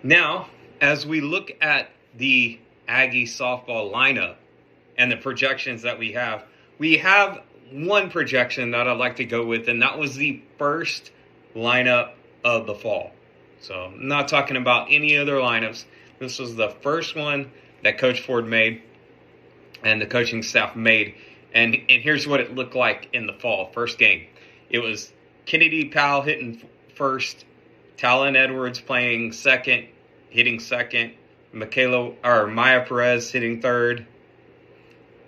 Now, as we look at the Aggie softball lineup and the projections that we have one projection that I'd like to go with, and that was the first lineup of the fall. So I'm not talking about any other lineups. This was the first one that Coach Ford made and the coaching staff made. And here's what it looked like in the fall, first game. It was Kennedy Powell hitting first, Talon Edwards playing second, hitting second, Maya Perez hitting third,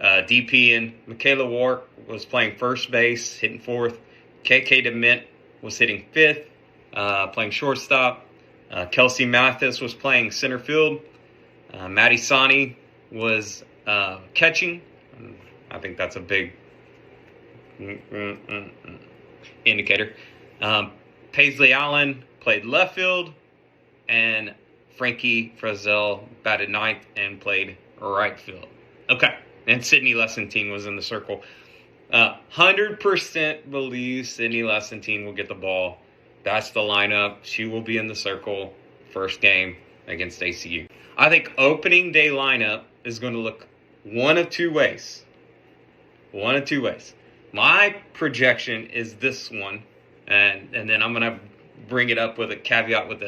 DP and Michaela Wark was playing first base, hitting fourth. KK DeMint was hitting fifth, playing shortstop. Kelsey Mathis was playing center field. Maddie Sani was catching. I think that's a big indicator. Paisley Allen played left field, and Frankie Frizzell batted ninth and played right field. Okay, and Sydney Lessentine was in the circle. 100% believe Sydney Lessentine will get the ball. That's the lineup. She will be in the circle first game against ACU. I think opening day lineup is going to look one of two ways. One of two ways. My projection is this one, and then I'm going to bring it up with a caveat with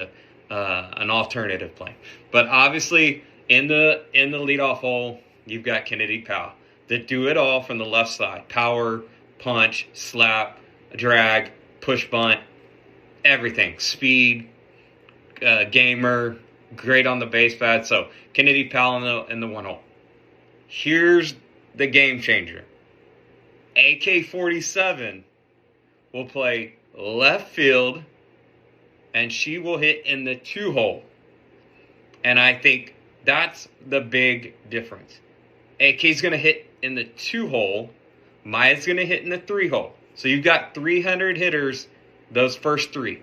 an alternative play. But obviously, in the leadoff hole, you've got Kennedy Powell. That do it all from the left side. Power, punch, slap, drag, push bunt, everything. Speed, gamer, great on the base pad. So Kennedy Powell in the one hole. Here's the game changer. AK-47 will play left field, and she will hit in the two hole. And I think that's the big difference. AK's going to hit in the two hole. Maya's going to hit in the three hole. So you've got 300 hitters, those first three.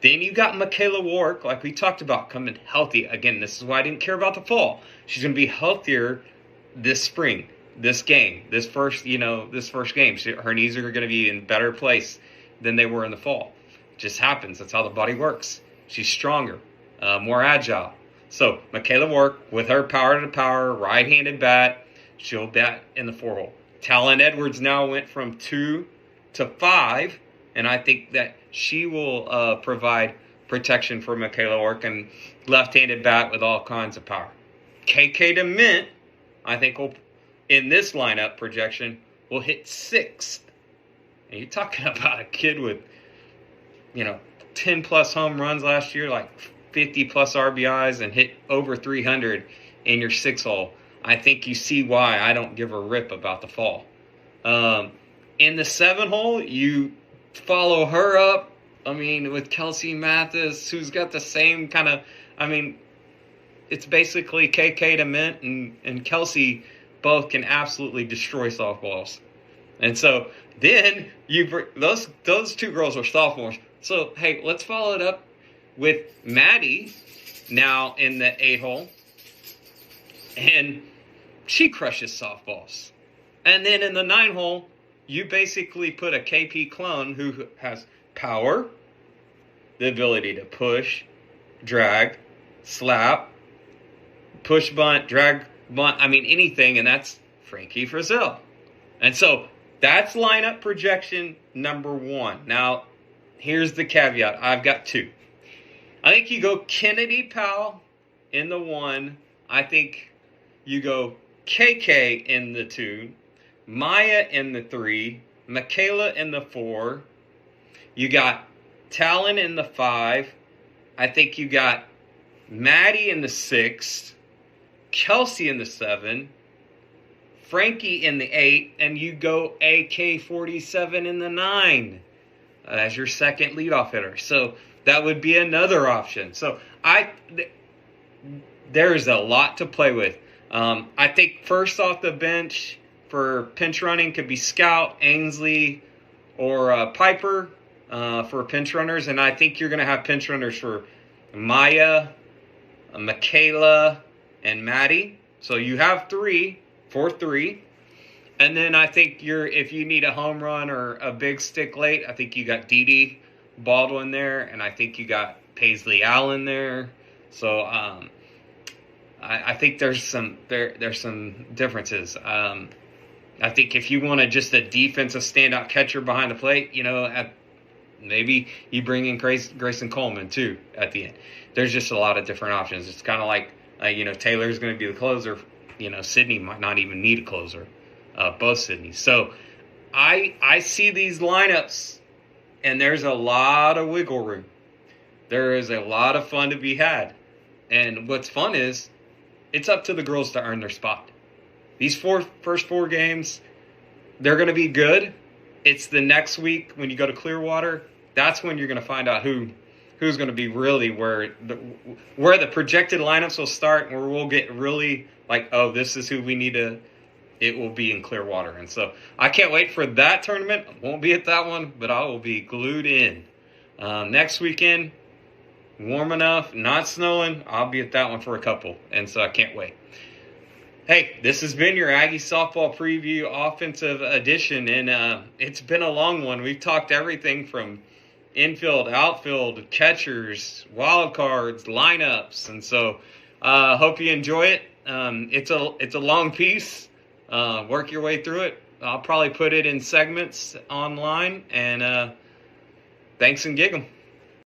Then you got Michaela Wark, like we talked about, coming healthy. Again, this is why I didn't care about the fall. She's going to be healthier this spring, this game, this first game. Her knees are going to be in better place than they were in the fall. It just happens. That's how the body works. She's stronger, more agile. So Michaela Wark, with her power to power, right-handed bat, she'll bat in the four hole. Talon Edwards now went from 2 to 5, and I think that she will provide protection for Michaela Wark and left-handed bat with all kinds of power. KK DeMint, I think, in this lineup projection, will hit 6th. And you're talking about a kid with, 10-plus home runs last year, like 50-plus RBIs, and hit over 300 in your 6 hole. I think you see why I don't give a rip about the fall. In the 7 hole, you follow her up, with Kelsey Mathis, who's got the same kind of, it's basically KK DeMint and Kelsey both can absolutely destroy softballs. And so then those two girls are sophomores. So, hey, let's follow it up with Maddie now in the 8 hole. And she crushes softballs. And then in the 9 hole, you basically put a KP clone who has power, the ability to push, drag, slap, push bunt, drag bunt, anything, and that's Frankie Frizzell. And so that's lineup projection number 1. Now, here's the caveat. I've got 2. I think you go Kennedy Powell in the 1. I think you go KK in the 2. Maya in the 3. Michaela in the 4. You got Talon in the 5. I think you got Maddie in the 6. Kelsey in the 7. Frankie in the 8. And you go AK-47 in the 9 as your second leadoff hitter. So that would be another option. So there's a lot to play with. I think first off the bench for pinch running could be Scout, Ainsley, or Piper for pinch runners. And I think you're going to have pinch runners for Maya, Michaela, and Maddie. So you have 3 for 3. And then I think if you need a home run or a big stick late, I think you got Dee Dee Baldwin there. And I think you got Paisley Allen there. So I think there's some differences. I think if you want just a defensive standout catcher behind the plate, maybe you bring in Grayson Coleman too at the end. There's just a lot of different options. It's kind of like Taylor's going to be the closer. Sydney might not even need a closer. Both Sydneys. So I see these lineups, and there's a lot of wiggle room. There is a lot of fun to be had. And what's fun is it's up to the girls to earn their spot. These first four games, they're going to be good. It's the next week when you go to Clearwater. That's when you're going to find out who's going to be really where the projected lineups will start, where we'll get really like, oh, this is who we need to. It will be in Clearwater. And so I can't wait for that tournament. I won't be at that one, but I will be glued in. Next weekend, warm enough, not snowing, I'll be at that one for a couple. And so I can't wait. Hey, this has been your Aggie Softball Preview Offensive Edition, and it's been a long one. We've talked everything from infield, outfield, catchers, wild cards, lineups, and so hope you enjoy it. It's a long piece. Work your way through it. I'll probably put it in segments online, and thanks and gig 'em.